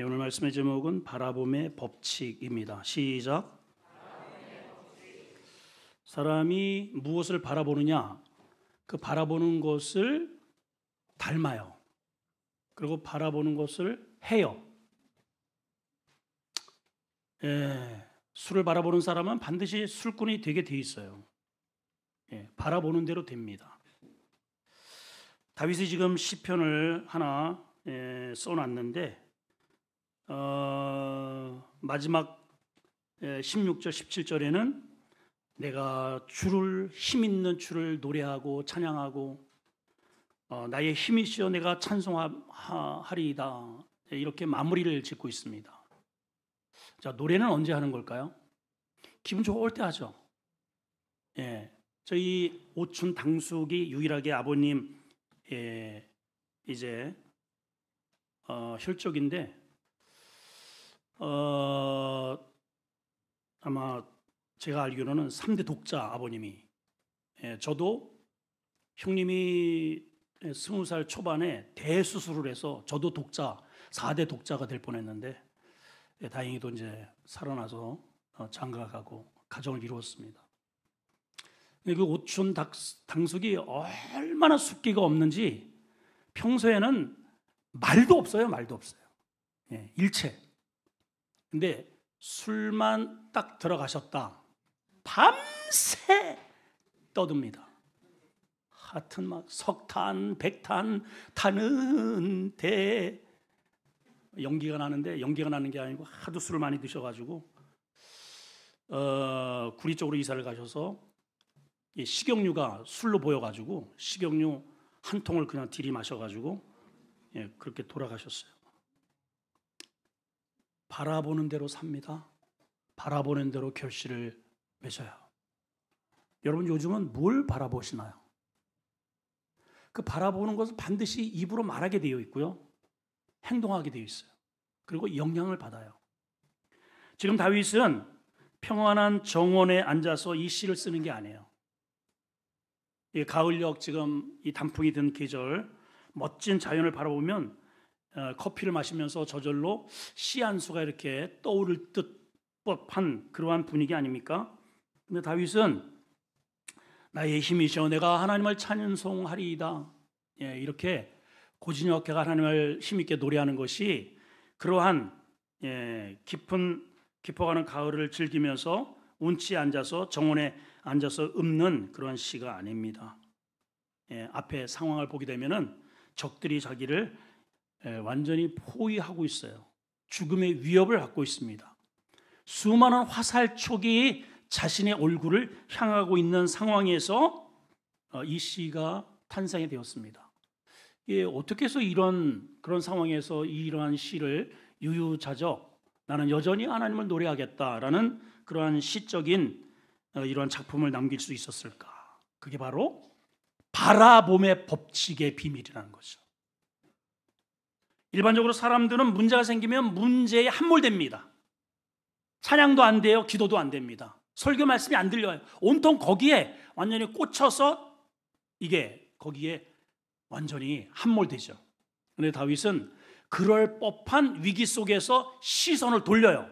오늘 말씀의 제목은 바라봄의 법칙입니다. 시작. 사람이 무엇을 바라보느냐, 그 바라보는 것을 닮아요. 그리고 바라보는 것을 해요. 술을 바라보는 사람은 반드시 술꾼이 되게 돼 있어요. 바라보는 대로 됩니다. 다윗이 지금 시편을 하나 써놨는데 마지막 16절 17절에는 내가 주를, 힘 있는 주를 노래하고 찬양하고 나의 힘이시여 내가 찬송하리이다, 이렇게 마무리를 짓고 있습니다. 자, 노래는 언제 하는 걸까요? 기분 좋을 때 하죠. 저희 오춘 당숙이 유일하게 아버님 이제 혈족인데 아마 제가 알기로는 3대 독자 아버님이, 저도 형님이 20살 초반에 대수술을 해서 저도 독자, 4대 독자가 될 뻔했는데 다행히도 이제 살아나서 장가가고 가정을 이루었습니다. 그 오춘 당숙이 얼마나 숫기가 없는지 평소에는 말도 없어요. 일체. 근데 술만 딱 들어가셨다, 밤새 떠듭니다. 하여튼 막 석탄, 백탄 타는데 연기가 나는 게 아니고 하도 술을 많이 드셔가지고 구리 쪽으로 이사를 가셔서 식용유가 술로 보여가지고 식용유 한 통을 그냥 들이마셔가지고 그렇게 돌아가셨어요. 바라보는 대로 삽니다. 바라보는 대로 결실을 맺어요. 여러분 요즘은 뭘 바라보시나요? 그 바라보는 것은 반드시 입으로 말하게 되어 있고요, 행동하게 되어 있어요. 그리고 영향을 받아요. 지금 다윗은 평안한 정원에 앉아서 이 시를 쓰는 게 아니에요. 이 가을녘 지금 이 단풍이 든 계절, 멋진 자연을 바라보면 커피를 마시면서 저절로 시 한 수가 이렇게 떠오를 듯한 그러한 분위기 아닙니까? 근데 다윗은 나의 힘이시여 내가 하나님을 찬송하리이다, 이렇게 고진혁회가 하나님을 힘있게 노래하는 것이 그러한 깊어가는 가을을 즐기면서 운치에 앉아서 정원에 앉아서 읊는 그러한 시가 아닙니다. 앞에 상황을 보게 되면은 적들이 자기를 완전히 포위하고 있어요. 죽음의 위협을 갖고 있습니다. 수많은 화살촉이 자신의 얼굴을 향하고 있는 상황에서 이 시가 탄생이 되었습니다. 어떻게 해서 그런 상황에서 이러한 시를 유유자적 나는 여전히 하나님을 노래하겠다라는 그러한 시적인 이러한 작품을 남길 수 있었을까? 그게 바로 바라봄의 법칙의 비밀이라는 거죠. 일반적으로 사람들은 문제가 생기면 문제에 함몰됩니다. 찬양도 안 돼요, 기도도 안 됩니다. 설교 말씀이 안 들려요. 온통 거기에 완전히 꽂혀서 거기에 완전히 함몰되죠. 그런데 다윗은 그럴 법한 위기 속에서 시선을 돌려요.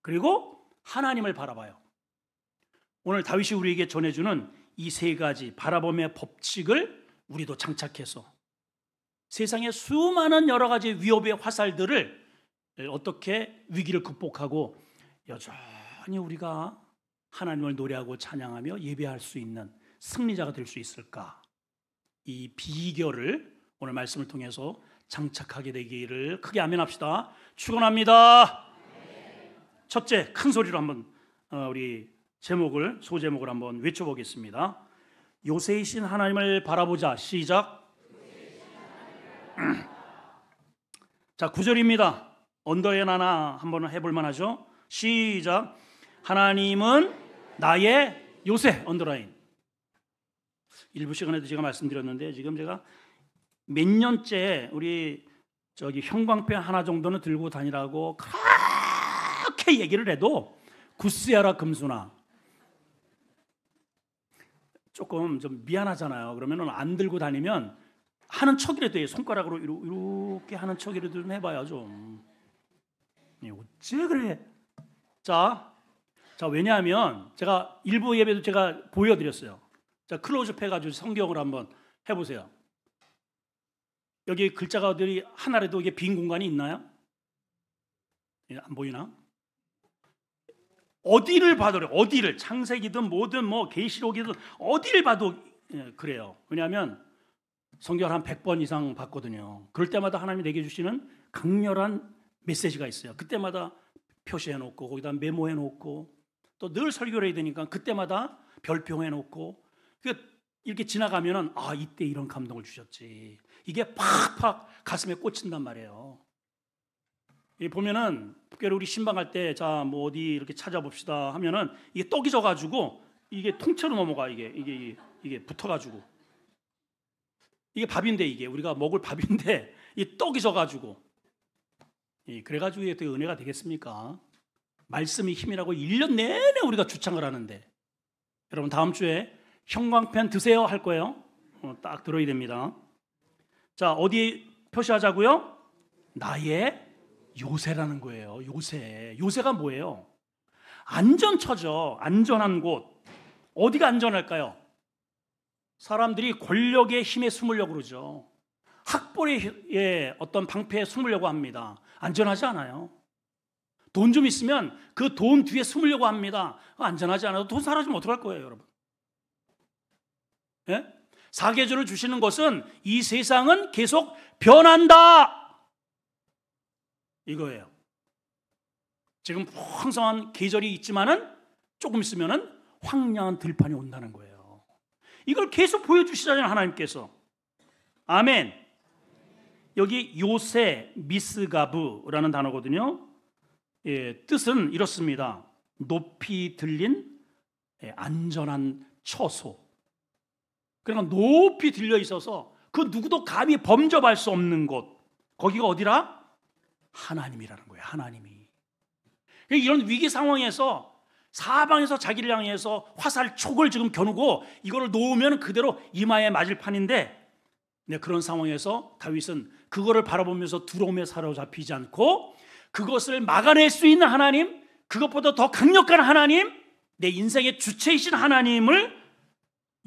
그리고 하나님을 바라봐요. 오늘 다윗이 우리에게 전해주는 이 세 가지 바라봄의 법칙을 우리도 장착해서 세상의 수많은 여러 가지 위협의 화살들을 어떻게 위기를 극복하고 여전히 우리가 하나님을 노래하고 찬양하며 예배할 수 있는 승리자가 될 수 있을까? 이 비결을 오늘 말씀을 통해서 장착하게 되기를 크게 아멘합시다. 축원합니다. 첫째, 큰 소리로 한번 우리 소제목을 한번 외쳐보겠습니다. 요새이신 하나님을 바라보자. 시작. 자, 9절입니다. 언더라인 하나 한번 해볼만 하죠. 시작. 하나님은 나의 요새. 언더라인. 일부 시간에도 제가 말씀드렸는데 지금 제가 몇 년째 우리 형광펜 하나 정도는 들고 다니라고 그렇게 얘기를 해도 구스야라 금수나 조금 좀 미안하잖아요. 그러면은 안 들고 다니면 하는 척이라도 해요. 손가락으로 이렇게 하는 척이라도 좀 해봐요. 좀 어째 그래? 자, 왜냐하면 제가 일부 예배도 제가 보여드렸어요. 자, 클로즈업 해가지고 성경을 한번 해보세요. 여기 글자가들이 하나라도 이게 빈 공간이 있나요? 안 보이나? 어디를 봐도 어디를 창세기든 뭐든 뭐 계시록이든 어디를 봐도 그래요. 왜냐하면 성경을 한 100번 이상 봤거든요. 그럴 때마다 하나님이 내게 주시는 강렬한 메시지가 있어요. 그때마다 표시해놓고 거기다 메모해놓고 또 늘 설교를 해야 되니까 그때마다 별표해놓고 이렇게 지나가면은 이때 이런 감동을 주셨지. 이게 팍팍 가슴에 꽂힌단 말이에요. 보면은 특별히 우리 신방할 때 뭐 어디 이렇게 찾아봅시다 하면은 이게 떡이 져가지고 이게 통째로 넘어가 이게 붙어가지고 이게 밥인데 이게 우리가 먹을 밥인데 이 떡이 져가지고 그래가지고 이게 되게 은혜가 되겠습니까? 말씀이 힘이라고 1년 내내 우리가 주창을 하는데 여러분 다음 주에 형광펜 드세요 할 거예요. 딱 들어야 됩니다. 자, 어디 표시하자고요? 나의 요새라는 거예요. 요새가 뭐예요? 안전처죠. 안전한 곳. 어디가 안전할까요? 사람들이 권력의 힘에 숨으려고 그러죠. 학벌의 어떤 방패에 숨으려고 합니다. 안전하지 않아요. 돈 좀 있으면 그 돈 뒤에 숨으려고 합니다. 안전하지 않아도 돈 사라지면 어떡할 거예요, 여러분? 예? 사계절을 주시는 것은 이 세상은 계속 변한다. 이거예요. 지금 풍성한 계절이 있지만은 조금 있으면은 황량한 들판이 온다는 거예요. 이걸 계속 보여주시잖아요, 하나님께서. 아멘. 여기 요새 미스가브라는 단어거든요. 뜻은 이렇습니다. 높이 들린 안전한 처소. 그러니까 높이 들려 있어서 그 누구도 감히 범접할 수 없는 곳. 거기가 어디라? 하나님이라는 거예요. 하나님이. 이런 위기 상황에서 사방에서 자기를 향해서 화살촉을 지금 겨누고 이거를 놓으면 그대로 이마에 맞을 판인데 그런 상황에서 다윗은 그거를 바라보면서 두려움에 사로잡히지 않고 그것을 막아낼 수 있는 하나님, 그것보다 더 강력한 하나님, 내 인생의 주체이신 하나님을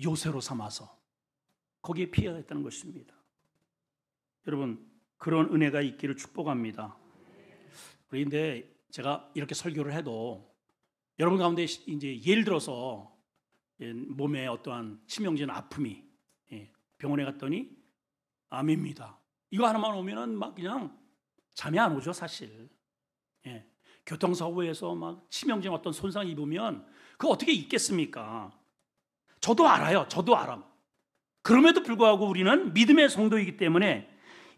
요새로 삼아서 거기에 피해가 있다는 것입니다. 여러분, 그런 은혜가 있기를 축복합니다. 그런데 제가 이렇게 설교를 해도 여러분 가운데 이제 예를 들어서 몸에 어떠한 치명적인 아픔이 병원에 갔더니 암입니다. 이거 하나만 오면은 막 그냥 잠이 안 오죠, 사실. 교통사고에서 막 치명적인 어떤 손상 입으면 그거 어떻게 있겠습니까? 저도 알아요. 저도 알아. 그럼에도 불구하고 우리는 믿음의 성도이기 때문에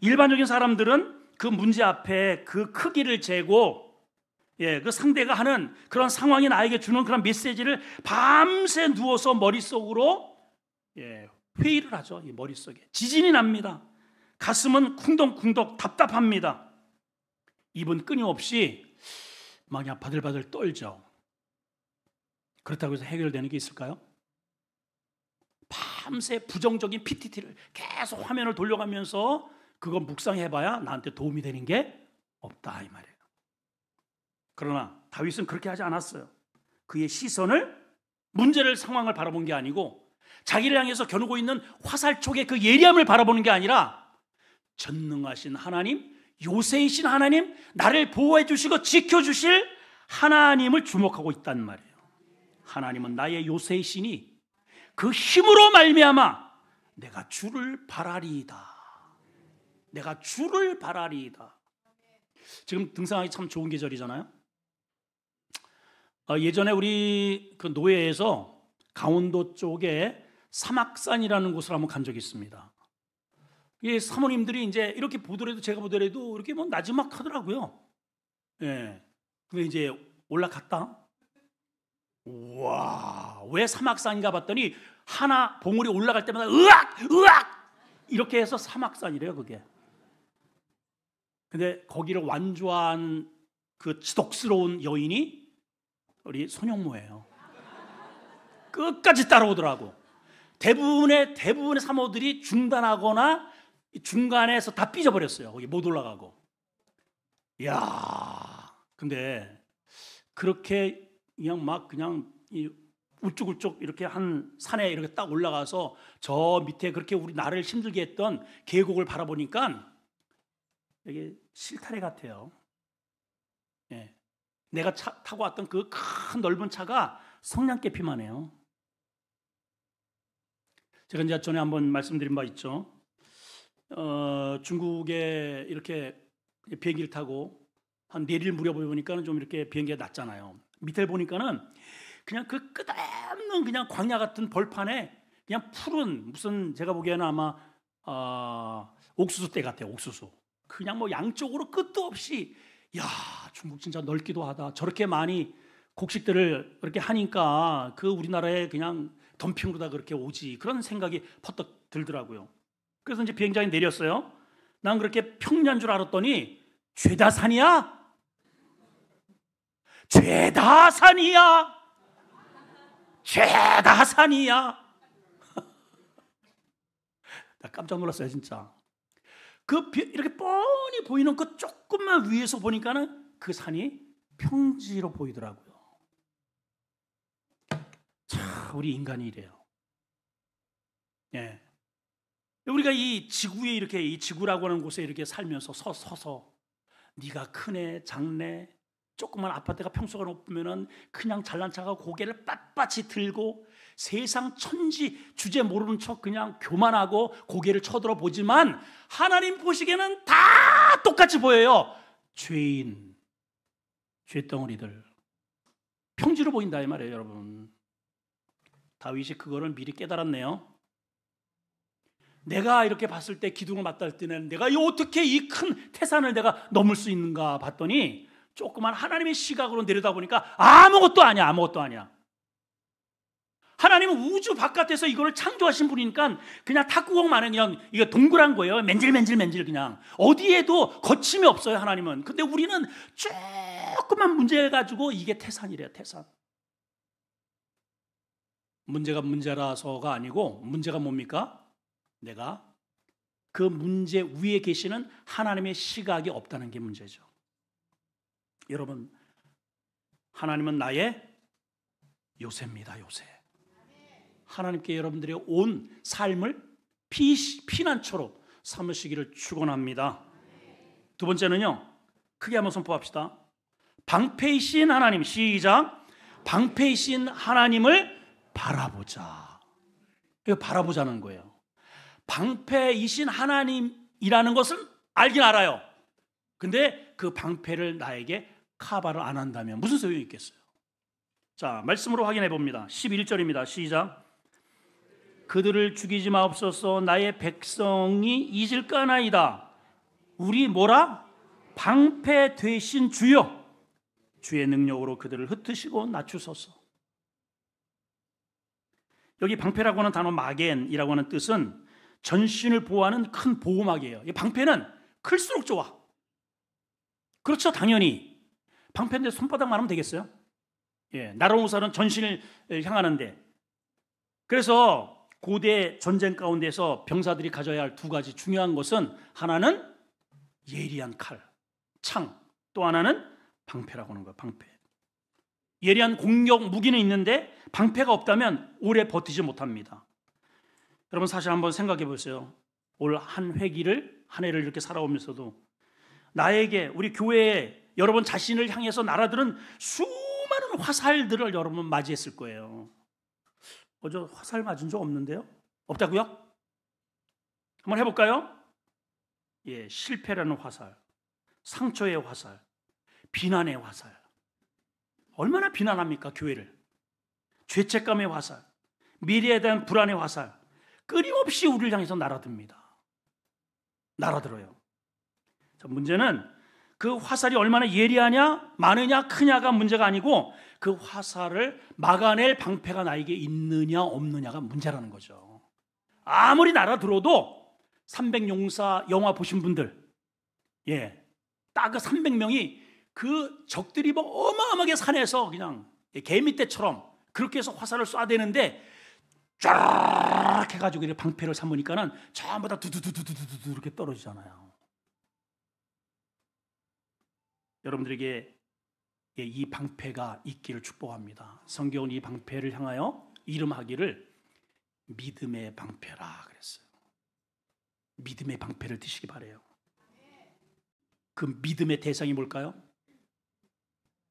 일반적인 사람들은 그 문제 앞에 그 크기를 재고 그 상대가 하는 그런 상황이 나에게 주는 그런 메시지를 밤새 누워서 머릿속으로 회의를 하죠. 이 머릿속에 지진이 납니다. 가슴은 쿵덕쿵덕 답답합니다. 입은 끊임없이 막 그냥 바들바들 떨죠. 그렇다고 해서 해결되는 게 있을까요? 밤새 부정적인 PTT를 계속 화면을 돌려가면서 그거 묵상해봐야 나한테 도움이 되는 게 없다 이 말이에요. 그러나 다윗은 그렇게 하지 않았어요. 그의 시선을 문제를 상황을 바라본 게 아니고 자기를 향해서 겨누고 있는 화살촉의 그 예리함을 바라보는 게 아니라 전능하신 하나님, 요새이신 하나님, 나를 보호해 주시고 지켜주실 하나님을 주목하고 있단 말이에요. 하나님은 나의 요새이시니 그 힘으로 말미암아 내가 주를 바라리이다. 내가 주를 바라리이다. 지금 등산하기 참 좋은 계절이잖아요. 예전에 우리 그 노예에서 강원도 쪽에 사막산이라는 곳을 한번 간 적이 있습니다. 이 사모님들이 이제 이렇게 보더라도 제가 보더라도 이렇게 뭐 나지막하더라고요. 근데 이제 올라갔다. 우와, 왜 사막산인가 봤더니 하나 봉우리 올라갈 때마다 으악 이렇게 해서 사막산이래요, 그게. 근데 거기를 완주한 그 지독스러운 여인이 우리 손영모예요. 끝까지 따라오더라고. 대부분의 사모들이 중단하거나 중간에서 다 삐져버렸어요. 거기 못 올라가고. 이야, 근데 그렇게 그냥 막 그냥 이 우쭈우쭈 이렇게 한 산에 이렇게 딱 올라가서 저 밑에 그렇게 우리 나를 힘들게 했던 계곡을 바라보니까 이게 실타래 같아요. 예. 내가 타고 왔던 그 큰 넓은 차가 성냥개피만 해요. 제가 이제 전에 한번 말씀드린 바 있죠. 중국에 이렇게 비행기를 타고 한 4일 무렵 보니까는 좀 이렇게 비행기가 낮잖아요. 밑에 보니까는 그냥 그 끝없는 그냥 광야 같은 벌판에 그냥 푸른 무슨 제가 보기에는 아마 옥수수 떼 같아요. 옥수수. 그냥 뭐 양쪽으로 끝도 없이 야 중국 진짜 넓기도 하다. 저렇게 많이 곡식들을 그렇게 하니까 그 우리나라에 그냥 덤핑으로 다 그렇게 오지 그런 생각이 퍼뜩 들더라고요. 그래서 이제 비행장에 내렸어요. 난 그렇게 평야인 줄 알았더니 죄다 산이야. 죄다 산이야. 죄다 산이야. 나 깜짝 놀랐어요, 진짜. 이렇게 뻔히 보이는 그 조금만 위에서 보니까는 그 산이 평지로 보이더라고요. 참, 우리 인간이 이래요. 예. 우리가 이 지구에 이렇게 이 지구라고 하는 곳에 이렇게 살면서 서서 네가 크네, 작네, 조그만 아파트가 평수가 높으면은 그냥 잘난 척하고 고개를 빳빳이 들고 세상 천지 주제 모르는 척 그냥 교만하고 고개를 쳐들어 보지만 하나님 보시기에는 다 똑같이 보여요. 죄인, 죄덩어리들 평지로 보인다 이 말이에요, 여러분. 다윗이 그거를 미리 깨달았네요. 내가 이렇게 봤을 때 기둥을 맞닿을 때는 내가 어떻게 이 큰 태산을 내가 넘을 수 있는가 봤더니 조그만 하나님의 시각으로 내려다보니까 아무것도 아니야. 아무것도 아니야. 하나님은 우주 바깥에서 이거를 창조하신 분이니까 그냥 탁구공만은 그냥 이게 동그란 거예요. 맨질맨질 그냥 어디에도 거침이 없어요, 하나님은. 근데 우리는 조그만 문제 가지고 이게 태산이래요, 태산. 문제가 문제라서가 아니고 문제가 뭡니까? 내가 그 문제 위에 계시는 하나님의 시각이 없다는 게 문제죠. 여러분, 하나님은 나의 요새입니다. 요새. 하나님께 여러분들의 온 삶을 피난처로 삼으시기를 축원합니다. 두 번째는요, 크게 한번 선포합시다. 방패이신 하나님, 시작. 방패이신 하나님을 바라보자. 이거 바라보자는 거예요. 방패이신 하나님이라는 것을 알긴 알아요. 근데 그 방패를 나에게 커버를 안 한다면 무슨 소용이 있겠어요? 자, 말씀으로 확인해 봅니다. 11절입니다. 시작. 그들을 죽이지 마옵소서. 나의 백성이 잊을까나이다. 우리 뭐라? 방패 되신 주여, 주의 능력으로 그들을 흩으시고 낮추소서. 여기 방패라고 하는 단어 마겐이라고 하는 뜻은 전신을 보호하는 큰 보호막이에요. 이 방패는 클수록 좋아. 그렇죠, 당연히. 방패인데 손바닥만 하면 되겠어요? 예, 날아온 우산은 전신을 향하는데. 그래서 고대 전쟁 가운데서 병사들이 가져야 할 두 가지 중요한 것은 하나는 예리한 칼, 창, 또 하나는 방패라고 하는 거예요. 방패. 예리한 공격 무기는 있는데 방패가 없다면 오래 버티지 못합니다. 여러분, 사실 한번 생각해 보세요. 올 한 회기를, 한 해를 이렇게 살아오면서도 나에게, 우리 교회에 여러분 자신을 향해서 날아드는 수많은 화살들을 여러분 맞이했을 거예요. 저 화살 맞은 적 없는데요? 없다고요? 한번 해볼까요? 예, 실패라는 화살, 상처의 화살, 비난의 화살. 얼마나 비난합니까, 교회를? 죄책감의 화살, 미래에 대한 불안의 화살, 끊임없이 우리를 향해서 날아듭니다. 날아들어요. 자, 문제는 그 화살이 얼마나 예리하냐, 많으냐, 크냐가 문제가 아니고 그 화살을 막아낼 방패가 나에게 있느냐 없느냐가 문제라는 거죠. 아무리 날아들어도 300용사 영화 보신 분들, 예, 딱 그 300명이 그 적들이 뭐 어마어마하게 산에서 그냥 개미떼처럼 그렇게 해서 화살을 쏴대는데 쫙 해가지고 이렇게 방패를 삼으니까는 전부 다 두두두두두두 이렇게 떨어지잖아요. 여러분들에게 이 방패가 있기를 축복합니다. 성경은 이 방패를 향하여 이름하기를 믿음의 방패라 그랬어요. 믿음의 방패를 드시기 바래요. 그 믿음의 대상이 뭘까요?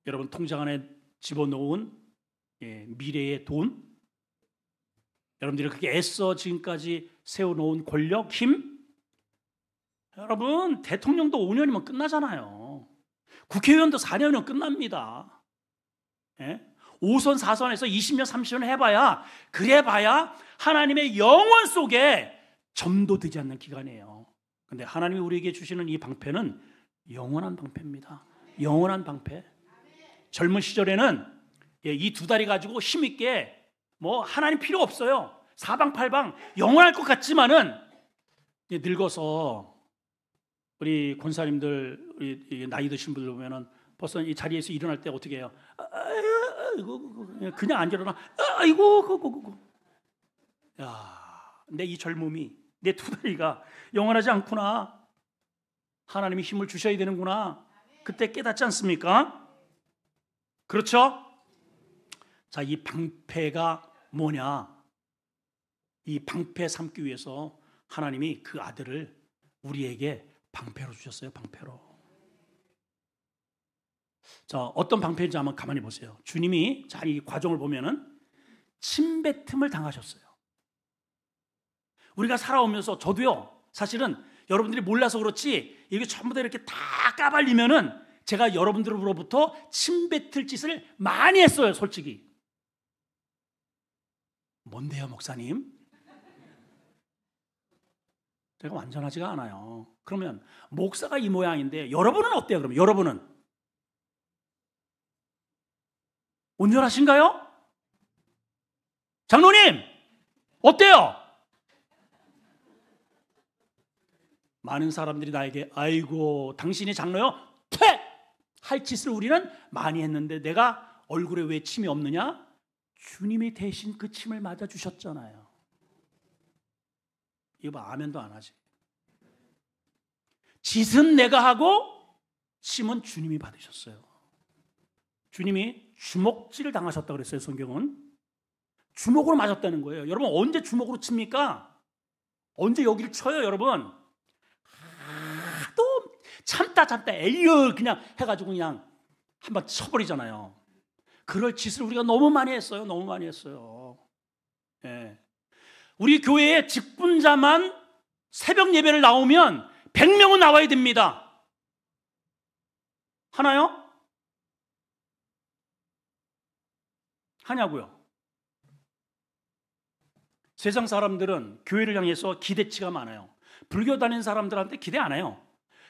여러분 통장 안에 집어넣은 미래의 돈, 여러분들이 그렇게 애써 지금까지 세워놓은 권력, 힘. 여러분 대통령도 5년이면 끝나잖아요. 국회의원도 4년이면 끝납니다. 5선 4선에서 20년 30년 해봐야, 그래봐야 하나님의 영원 속에 점도되지 않는 기간이에요. 근데 하나님이 우리에게 주시는 이 방패는 영원한 방패입니다. 영원한 방패. 젊은 시절에는 이 두 다리 가지고 힘있게 뭐 하나님 필요 없어요. 사방팔방 영원할 것 같지만은 늙어서 우리 권사님들, 우리 나이 드신 분들 보면은 벌써 이 자리에서 일어날 때 어떻게 해요? 그냥 안 일어나. 아이고. 야, 내 이 젊음이, 내 두 다리가 영원하지 않구나. 하나님이 힘을 주셔야 되는구나. 그때 깨닫지 않습니까? 그렇죠? 자, 이 방패가 뭐냐? 이 방패 삼기 위해서 하나님이 그 아들을 우리에게 방패로 주셨어요. 방패로. 자, 어떤 방패인지 한번 가만히 보세요. 주님이 자, 이 과정을 보면은 침뱉음을 당하셨어요. 우리가 살아오면서 저도요, 사실은 여러분들이 몰라서 그렇지 이게 전부 다 이렇게 다 까발리면은 제가 여러분들로부터 침뱉을 짓을 많이 했어요. 솔직히. 뭔데요, 목사님? 제가 완전하지가 않아요. 그러면 목사가 이 모양인데 여러분은 어때요? 그러면 여러분은 온전하신가요? 장로님 어때요? 많은 사람들이 나에게 아이고 당신이 장로요? 퇴! 할 짓을 우리는 많이 했는데 내가 얼굴에 왜 침이 없느냐? 주님이 대신 그 침을 맞아주셨잖아요. 이거 봐, 아멘도 안 하지. 짓은 내가 하고 침은 주님이 받으셨어요. 주님이 주먹질을 당하셨다고 그랬어요. 성경은 주먹으로 맞았다는 거예요. 여러분 언제 주먹으로 칩니까? 언제 여기를 쳐요 여러분? 또 참다 에이어 그냥 해가지고 그냥 한번 쳐버리잖아요. 그럴 짓을 우리가 너무 많이 했어요. 너무 많이 했어요. 예. 우리 교회에 직분자만 새벽 예배를 나오면 100명은 나와야 됩니다. 하나요? 하냐고요? 세상 사람들은 교회를 향해서 기대치가 많아요. 불교 다니는 사람들한테 기대 안 해요.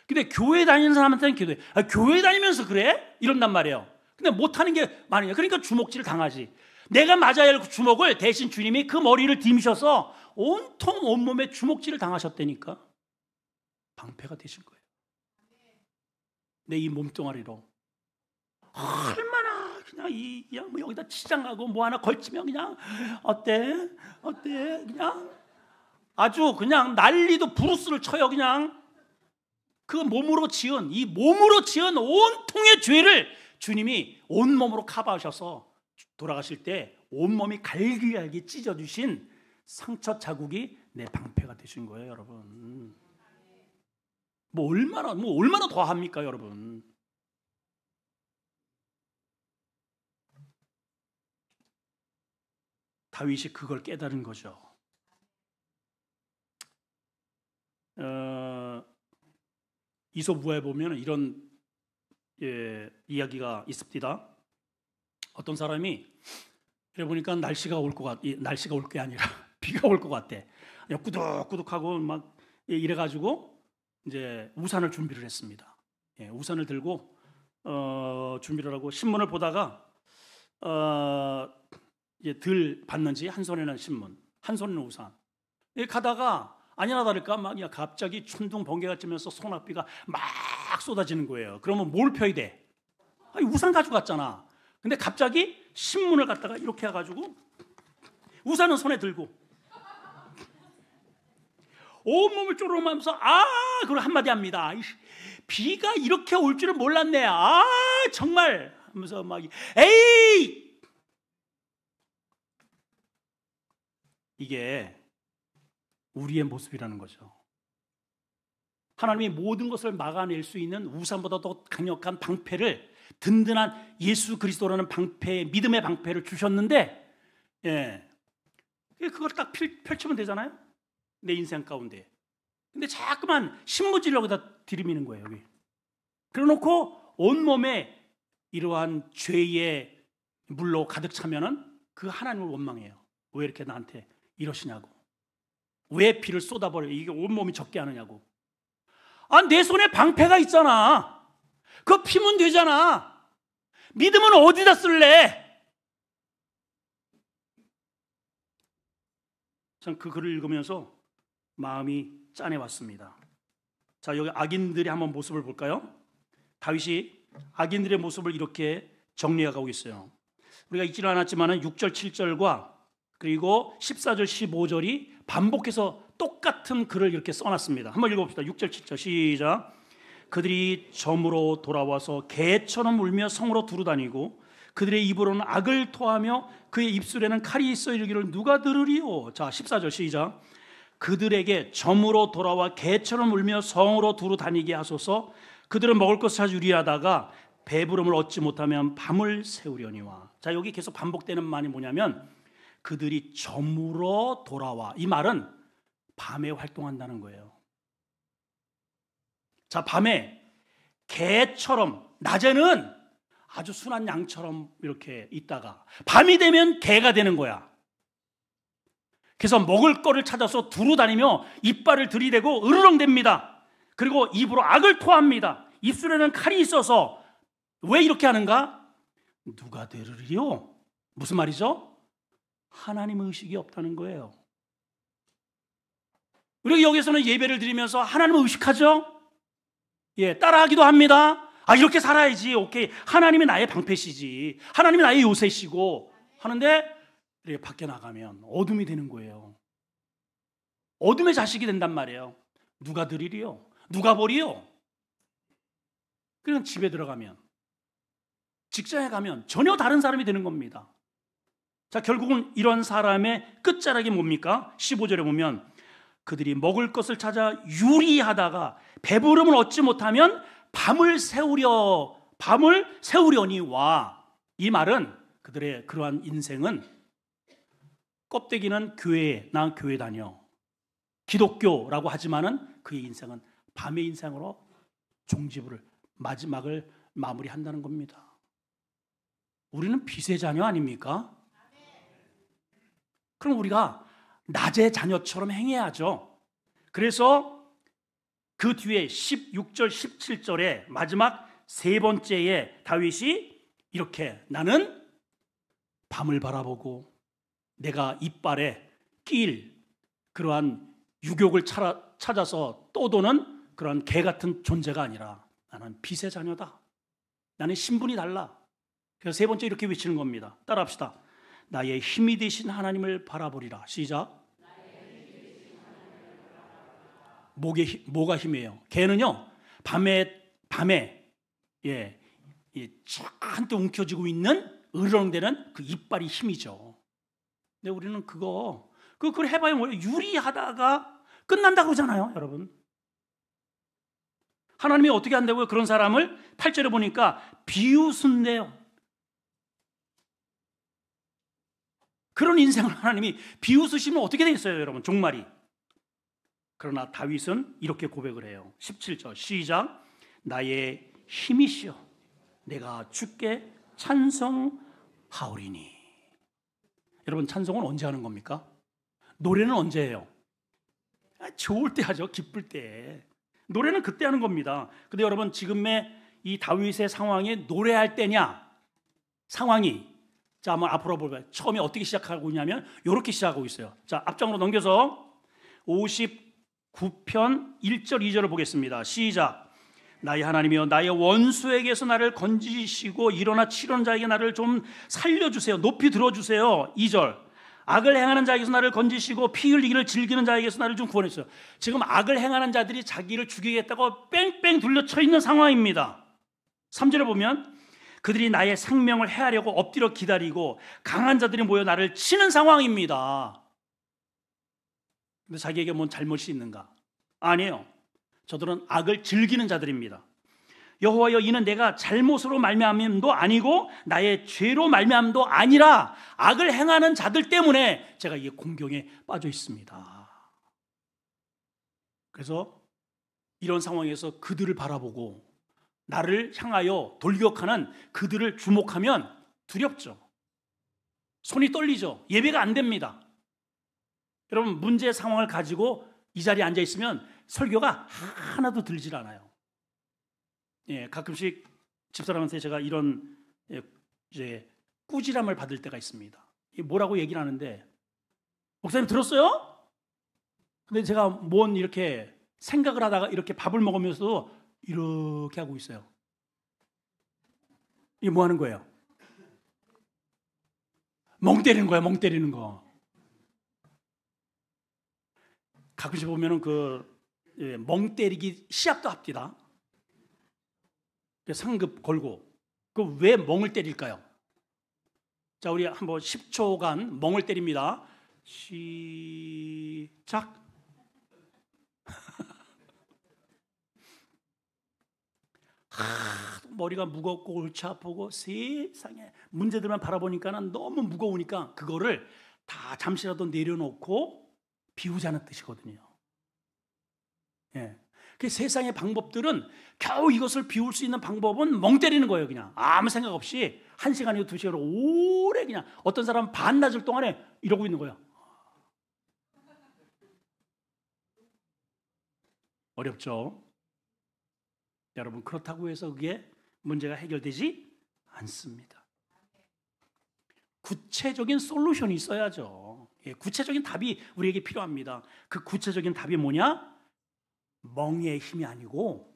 근데 교회 다니는 사람한테는 기대해. 교회 다니면서 그래? 이런단 말이에요. 근데 못하는 게 많으냐. 그러니까 주먹질을 당하지. 내가 맞아야 할 주먹을 대신 주님이 그 머리를 디미셔서 온통 온몸에 주먹질을 당하셨다니까. 방패가 되신 거예요. 내 이 몸뚱아리로 얼마나 그냥 뭐 여기다 치장하고 뭐 하나 걸치면 그냥 어때 그냥 아주 그냥 난리도 브루스를 쳐요. 그냥 그 몸으로 지은 온통의 죄를 주님이 온몸으로 커버하셔서 돌아가실 때 온몸이 갈기갈기 찢어주신 상처 자국이 내 방패가 되신 거예요. 여러분 뭐 얼마나 더 합니까 여러분? 다윗이 그걸 깨달은 거죠. 이솝우화에 보면 이런 이야기가 있습니다. 어떤 사람이 그래 보니까 날씨가 올 게 아니라 비가 올 것 같아. 그냥 꾸덕꾸덕하고 막 이래가지고 이제 우산을 준비를 했습니다. 우산을 들고 준비를 하고 신문을 보다가 이제 들 봤는지 한 손에는 신문, 한 손에는 우산. 가다가 아니나 다를까 막 갑자기 천둥 번개가 치면서 소낙비가 막 쏟아지는 거예요. 그러면 뭘 펴야 돼? 우산 가지고 갔잖아. 근데 갑자기 신문을 갖다가 이렇게 해가지고 우산은 손에 들고 온몸을 쪼르면서 그걸 한마디 합니다. 비가 이렇게 올 줄은 몰랐네. 정말 하면서 막 에이! 이게 우리의 모습이라는 거죠. 하나님이 모든 것을 막아낼 수 있는 우산보다 더 강력한 방패를, 든든한 예수 그리스도라는 방패, 믿음의 방패를 주셨는데, 그걸 딱 펼치면 되잖아요, 내 인생 가운데. 근데 자꾸만 신무지를 여기다 들이미는 거예요, 여기. 그래놓고 온몸에 이러한 죄의 물로 가득 차면은 그 하나님을 원망해요. 왜 이렇게 나한테 이러시냐고, 왜 피를 쏟아버려, 이게 온몸이 적게 하느냐고. 내 손에 방패가 있잖아. 그거 피면 되잖아. 믿음은 어디다 쓸래? 전 그 글을 읽으면서 마음이 짠해왔습니다. 자, 여기 악인들의 한번 모습을 볼까요? 다윗이 악인들의 모습을 이렇게 정리해가고 있어요. 우리가 읽지는 않았지만 6절 7절과 그리고 14절 15절이 반복해서 똑같은 글을 이렇게 써놨습니다. 한번 읽어봅시다. 6절 7절 시작. 그들이 점으로 돌아와서 개처럼 울며 성으로 두루다니고 그들의 입으로는 악을 토하며 그의 입술에는 칼이 있어 이르기를 누가 들으리요. 자, 14절 시작. 그들에게 점으로 돌아와 개처럼 울며 성으로 두루다니게 하소서. 그들은 먹을 것을 찾아 유리하다가 배부름을 얻지 못하면 밤을 새우려니와. 자, 여기 계속 반복되는 말이 뭐냐면 그들이 점으로 돌아와. 이 말은 밤에 활동한다는 거예요. 자, 밤에 개처럼, 낮에는 아주 순한 양처럼 이렇게 있다가 밤이 되면 개가 되는 거야. 그래서 먹을 거를 찾아서 두루 다니며 이빨을 들이대고 으르렁댑니다. 그리고 입으로 악을 토합니다. 입술에는 칼이 있어서. 왜 이렇게 하는가? 누가 들으리요? 무슨 말이죠? 하나님 의식이 없다는 거예요. 우리가 여기서는 예배를 드리면서 하나님을 의식하죠? 따라하기도 합니다. 이렇게 살아야지. 오케이. 하나님이 나의 방패시지. 하나님이 나의 요새시고 하는데 이렇게 밖에 나가면 어둠이 되는 거예요. 어둠의 자식이 된단 말이에요. 누가 들으리요? 누가 보리요? 그냥 집에 들어가면, 직장에 가면 전혀 다른 사람이 되는 겁니다. 자, 결국은 이런 사람의 끝자락이 뭡니까? 15절에 보면 그들이 먹을 것을 찾아 유리하다가 배부름을 얻지 못하면 밤을 세우려니와. 이 말은 그들의 그러한 인생은 껍데기는 교회에, 난 교회 다녀, 기독교라고 하지만은 그의 인생은 밤의 인생으로 종지부를, 마지막을 마무리한다는 겁니다. 우리는 빛의 자녀 아닙니까? 그럼 우리가 낮의 자녀처럼 행해야죠. 그래서 그 뒤에 16절 17절에 마지막 세 번째에 다윗이 이렇게, 나는 밤을 바라보고 내가 이빨에 낄 그러한 유욕을 찾아서 떠도는 그런 개 같은 존재가 아니라 나는 빛의 자녀다. 나는 신분이 달라. 그래서 세 번째 이렇게 외치는 겁니다. 따라합시다. 나의 힘이 되신 하나님을 바라보리라. 시작. 뭐가 힘이에요? 개는요, 밤에 한때 움켜쥐고 있는 으르렁대는 그 이빨이 힘이죠. 근데 우리는 그걸 해봐야 뭐예요? 유리하다가 끝난다고 그러잖아요, 여러분. 하나님이 어떻게 한다고요? 그런 사람을 8절에 보니까 비웃은대요. 그런 인생을 하나님이 비웃으시면 어떻게 되겠어요, 여러분? 종말이. 그러나 다윗은 이렇게 고백을 해요. 17절 시작. 나의 힘이시여 내가 주께 찬송하오리니. 여러분, 찬송은 언제 하는 겁니까? 노래는 언제 해요? 좋을 때 하죠. 기쁠 때. 노래는 그때 하는 겁니다. 근데 여러분, 지금의 이 다윗의 상황이 노래할 때냐? 상황이. 자, 한번 앞으로 볼까요? 처음에 어떻게 시작하고 있냐면 이렇게 시작하고 있어요. 자, 앞장으로 넘겨서 59편 1절 2절을 보겠습니다. 시작. 나의 하나님이여 나의 원수에게서 나를 건지시고 일어나 치려는 자에게 나를 좀 살려주세요. 높이 들어주세요. 2절. 악을 행하는 자에게서 나를 건지시고 피 흘리기를 즐기는 자에게서 나를 좀 구원해주세요. 지금 악을 행하는 자들이 자기를 죽이겠다고 뺑뺑 둘러쳐 있는 상황입니다. 3절에 보면 그들이 나의 생명을 해하려고 엎드려 기다리고 강한 자들이 모여 나를 치는 상황입니다. 근데 자기에게 뭔 잘못이 있는가? 아니에요. 저들은 악을 즐기는 자들입니다. 여호와여, 이는 내가 잘못으로 말미암음도 아니고 나의 죄로 말미암음도 아니라 악을 행하는 자들 때문에 제가 이 공경에 빠져 있습니다. 그래서 이런 상황에서 그들을 바라보고 나를 향하여 돌격하는 그들을 주목하면 두렵죠. 손이 떨리죠. 예배가 안 됩니다. 여러분, 문제의 상황을 가지고 이 자리에 앉아 있으면 설교가 하나도 들질 않아요. 예, 가끔씩 집사람한테 제가 이런 이제 꾸지람을 받을 때가 있습니다. 뭐라고 얘기를 하는데, 목사님 들었어요? 근데 제가 뭔 이렇게 생각을 하다가 이렇게 밥을 먹으면서도 이렇게 하고 있어요. 이게 뭐 하는 거예요? 멍 때리는 거야, 멍 때리는 거. 가끔씩 보면은 멍 때리기 시합도 합디다. 상급 걸고. 그 왜 멍을 때릴까요? 자, 우리 한번 10초간 멍을 때립니다. 시작. 머리가 무겁고 골치 아프고 세상에 문제들만 바라보니까는 너무 무거우니까 그거를 다 잠시라도 내려놓고 비우자는 뜻이거든요. 예. 그 세상의 방법들은 겨우 이것을 비울 수 있는 방법은 멍 때리는 거예요. 그냥 아무 생각 없이 1시간이고 2시간이고 오래 그냥 어떤 사람은 반나절 동안에 이러고 있는 거예요. 어렵죠? 여러분, 그렇다고 해서 그게 문제가 해결되지 않습니다. 구체적인 솔루션이 있어야죠. 예, 구체적인 답이 우리에게 필요합니다. 그 구체적인 답이 뭐냐? 멍의 힘이 아니고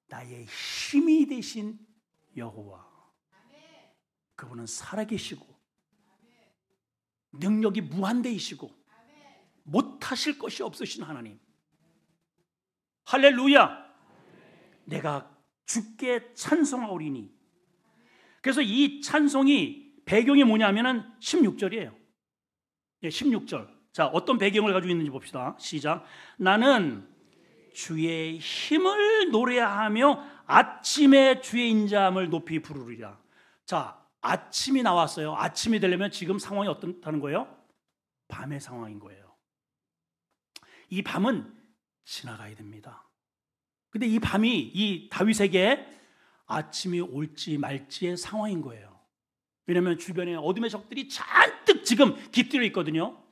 나의 힘이 되신 여호와. 그분은 살아계시고 능력이 무한대이시고 못하실 것이 없으신 하나님. 할렐루야. 내가 주께 찬송하오리니. 그래서 이 찬송이 배경이 뭐냐면은 16절이에요. 예, 16절. 자, 어떤 배경을 가지고 있는지 봅시다. 시작. 나는 주의 힘을 노래하며 아침에 주의 인자함을 높이 부르리라. 자, 아침이 나왔어요. 아침이 되려면 지금 상황이 어떻다는 거예요? 밤의 상황인 거예요. 이 밤은 지나가야 됩니다. 근데 이 밤이 이 다윗에게 아침이 올지 말지의 상황인 거예요. 왜냐하면 주변에 어둠의 적들이 잔뜩 지금 깃들어 있거든요.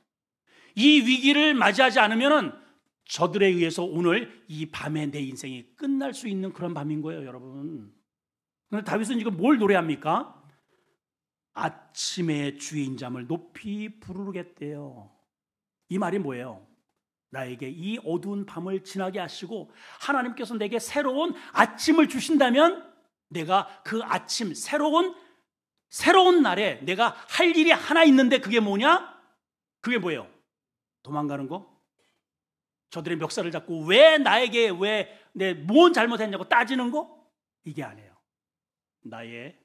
이 위기를 맞이하지 않으면 저들에 의해서 오늘 이 밤에 내 인생이 끝날 수 있는 그런 밤인 거예요, 여러분. 그런데 다윗은 지금 뭘 노래합니까? 아침에 주의 인자함을 높이 부르겠대요. 이 말이 뭐예요? 나에게 이 어두운 밤을 지나게 하시고 하나님께서 내게 새로운 아침을 주신다면 내가 그 아침, 새로운 날에 내가 할 일이 하나 있는데 그게 뭐냐? 그게 뭐예요? 도망가는 거? 저들의 멱살을 잡고 왜 나에게 왜 내 뭔 잘못했냐고 따지는 거? 이게 아니에요. 나의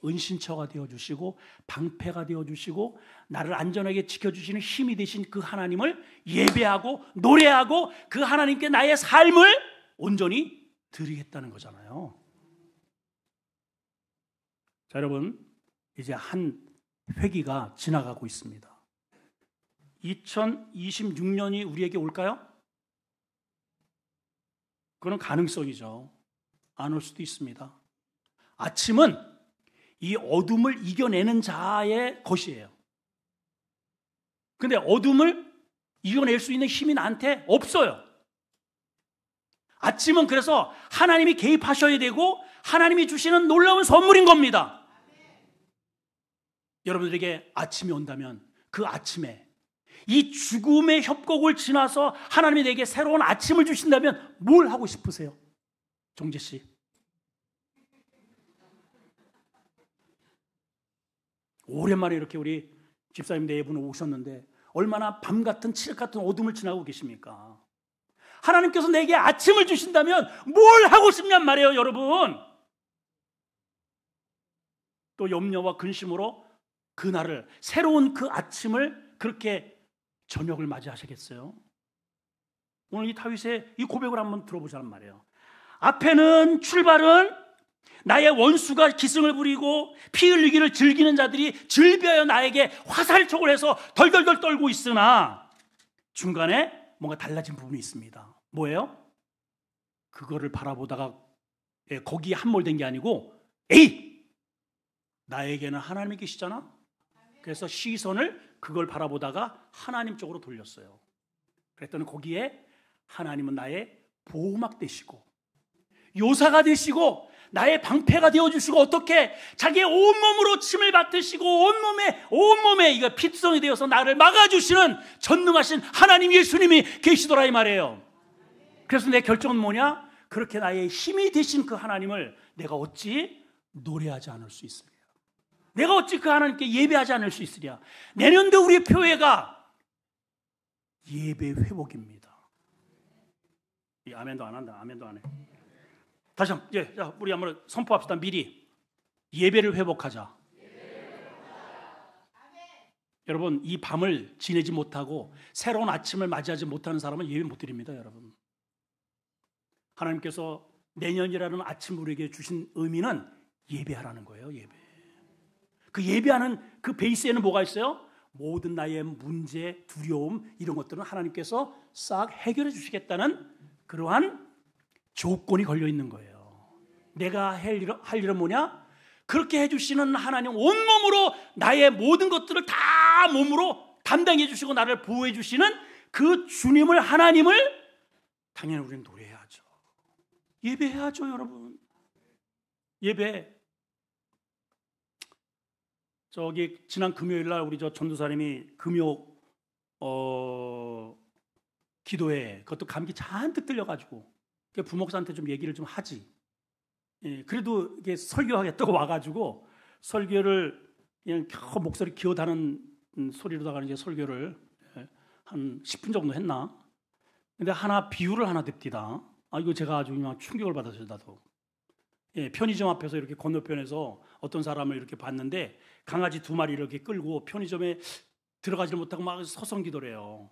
은신처가 되어주시고 방패가 되어주시고 나를 안전하게 지켜주시는 힘이 되신 그 하나님을 예배하고 노래하고 그 하나님께 나의 삶을 온전히 드리겠다는 거잖아요. 자, 여러분, 이제 한 회기가 지나가고 있습니다. 2026년이 우리에게 올까요? 그건 가능성이죠. 안 올 수도 있습니다. 아침은 이 어둠을 이겨내는 자의 것이에요. 근데 어둠을 이겨낼 수 있는 힘이 나한테 없어요. 아침은 그래서 하나님이 개입하셔야 되고 하나님이 주시는 놀라운 선물인 겁니다. 여러분들에게 아침이 온다면 그 아침에 이 죽음의 협곡을 지나서 하나님이 내게 새로운 아침을 주신다면 뭘 하고 싶으세요? 종재 씨. 오랜만에 이렇게 우리 집사님 네 분 오셨는데 얼마나 밤 같은 칠흑 같은 어둠을 지나고 계십니까? 하나님께서 내게 아침을 주신다면 뭘 하고 싶냔 말이에요, 여러분. 또 염려와 근심으로 그날을, 새로운 그 아침을 그렇게 저녁을 맞이하시겠어요? 오늘 이 다윗의 이 고백을 한번 들어보자는 말이에요. 앞에는 출발은 나의 원수가 기승을 부리고 피 흘리기를 즐기는 자들이 즐비하여 나에게 화살촉을 해서 덜덜덜 떨고 있으나 중간에 뭔가 달라진 부분이 있습니다. 뭐예요? 그거를 바라보다가 거기에 함몰된 게 아니고, 에이! 나에게는 하나님이 계시잖아? 그래서 시선을 그걸 바라보다가 하나님 쪽으로 돌렸어요. 그랬더니 거기에 하나님은 나의 보호막 되시고 요사가 되시고 나의 방패가 되어주시고, 어떻게 자기의 온몸으로 침을 뱉으시고 온몸에 이거 피투성이 되어서 나를 막아주시는 전능하신 하나님 예수님이 계시더라 이 말이에요. 그래서 내 결정은 뭐냐? 그렇게 나의 힘이 되신 그 하나님을 내가 어찌 노래하지 않을 수 있으랴? 내가 어찌 그 하나님께 예배하지 않을 수 있으랴? 내년도 우리의 표회가 예배 회복입니다. 아멘도 안 한다. 아멘도 안 해. 다시 한번, 자, 우리 한번 선포합시다. 미리 예배를 회복하자. 여러분, 이 밤을 지내지 못하고 새로운 아침을 맞이하지 못하는 사람은 예배 못 드립니다, 여러분. 하나님께서 내년이라는 아침 우리에게 주신 의미는 예배하라는 거예요. 예배. 그 예배하는 그 베이스에는 뭐가 있어요? 모든 나의 문제, 두려움 이런 것들은 하나님께서 싹 해결해 주시겠다는 그러한 조건이 걸려 있는 거예요. 내가 할 일은 뭐냐? 그렇게 해주시는 하나님, 온몸으로 나의 모든 것들을 다 몸으로 담당해 주시고 나를 보호해 주시는 그 주님을, 하나님을 당연히 우리는 노래해야죠. 예배해야죠, 여러분. 예배. 저기 지난 금요일 날 우리 저 전도사님이 금요 기도회, 그것도 감기 잔뜩 들려가지고 부목사한테 좀 얘기를 좀 하지. 예, 그래도 이게 설교하겠다고 와가지고 설교를 그냥 겨우 목소리 기어다는 소리로다가 이제 설교를 한 10분 정도 했나? 근데 비유를 하나 듭디다. 이거 제가 아주 그냥 충격을 받았어요, 나도. 예, 편의점 앞에서 이렇게 건너편에서 어떤 사람을 이렇게 봤는데 강아지 2마리 이렇게 끌고 편의점에 들어가지를 못하고 막 서성기더래요.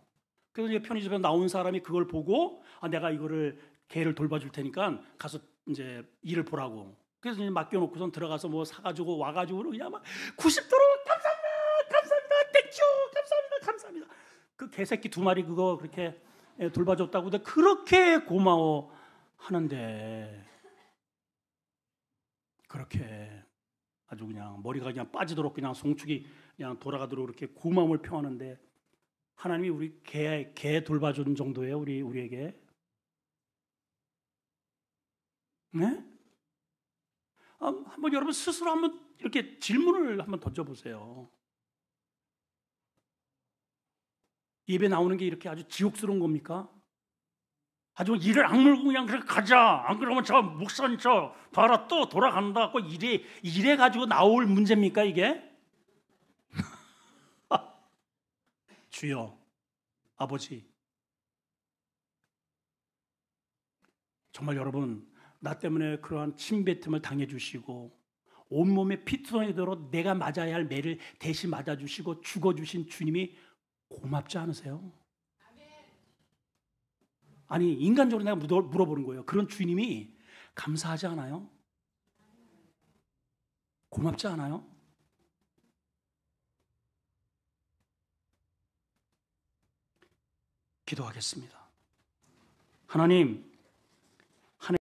그래서 이제 편의점에 나온 사람이 그걸 보고 내가 이거를 개를 돌봐줄 테니까 가서 이제 일을 보라고. 그래서 이제 맡겨놓고선 들어가서 뭐 사가지고 와가지고 그냥 막 90도로 감사합니다, 땡큐, 감사합니다. 그 개새끼 2마리 그거 그렇게 돌봐줬다고 그렇게 고마워 하는데, 그렇게 아주 그냥 머리가 그냥 빠지도록 그냥 송축이 그냥 돌아가도록 이렇게 고마움을 표하는데, 하나님이 우리 개 돌봐주는 정도예요, 우리에게. 네? 한번 여러분 스스로 한번 이렇게 질문을 한번 던져보세요. 예배 나오는 게 이렇게 아주 지옥스러운 겁니까? 아주 이를 악물고 그냥 그렇게 가자. 안 그러면 저 목사님 저 봐라 또 돌아간다. 꼭 이래 가지고 나올 문제입니까 이게? 주여, 아버지, 정말 여러분, 나 때문에 그러한 침뱉음을 당해주시고 온몸에 피투성이 들어 내가 맞아야 할 매를 대신 맞아주시고 죽어주신 주님이 고맙지 않으세요? 아니, 인간적으로 내가 물어보는 거예요. 그런 주님이 감사하지 않아요? 고맙지 않아요? 기도하겠습니다. 하나님,